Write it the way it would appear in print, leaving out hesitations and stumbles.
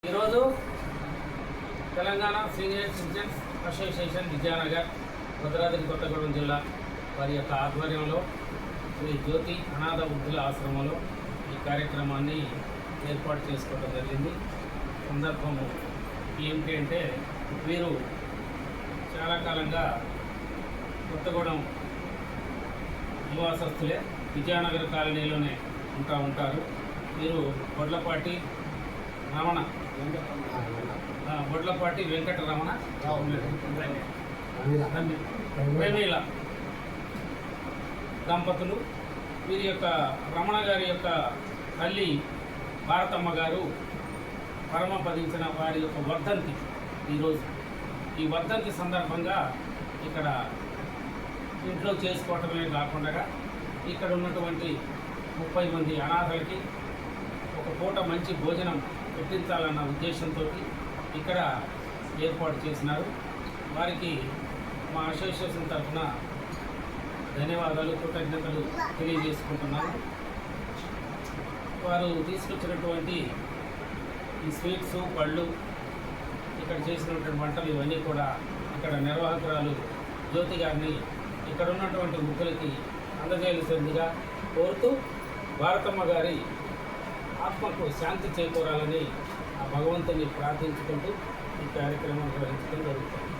ఈరోజు Telangana senior citizens association Vidyanagar Bhadradri Kothagudem జిల్లా వారి యొక్క ఆధ్వర్యంలో శ్రీ జ్యోతి అనాథ వృద్ధుల ఆశ్రమంలో ఈ కార్యక్రమాన్ని ఏర్పాటు చేసుకోవడం జరిగింది. సందర్భము ఏమిటి అంటే వీరు చాలా కాలంగా కొత్తగూడెం నివాసస్తులే, విద్యానగర్ కాలనీలోనే ఉంటారు. వీరు బొడ్లపాటి వెంకటరమణ ప్రమీల దంపతులు. వీరి యొక్క రమణ గారి యొక్క తల్లి భారతమ్మ గారు పరమపదించిన వారి యొక్క వర్ధంతి ఈరోజు. ఈ వర్ధంతి సందర్భంగా ఇక్కడ ఇంట్లో చేసుకోవటమే కాకుండా ఇక్కడ ఉన్నటువంటి 30 మంది అనాథలకి ఒక పూట మంచి భోజనం పెట్టించాలన్న ఉద్దేశంతో ఇక్కడ ఏర్పాటు చేసినారు. వారికి మా అసోసియేషన్ తరఫున ధన్యవాదాలు, కృతజ్ఞతలు తెలియజేసుకుంటున్నాను. వారు తీసుకొచ్చినటువంటి ఈ స్వీట్స్, పళ్ళు, ఇక్కడ చేసినటువంటి వంటలు ఇవన్నీ కూడా ఇక్కడ నిర్వాహకురాలు జ్యోతి గారిని ఇక్కడ ఉన్నటువంటి వృద్ధులకి అందజేయాల్సిందిగా కోరుతూ భారతమ్మ గారి ఆత్మకు శాంతి చేకూరాలని ఆ భగవంతుని ప్రార్థించుకుంటూ ఈ కార్యక్రమం నిర్వహించడం జరుగుతుంది.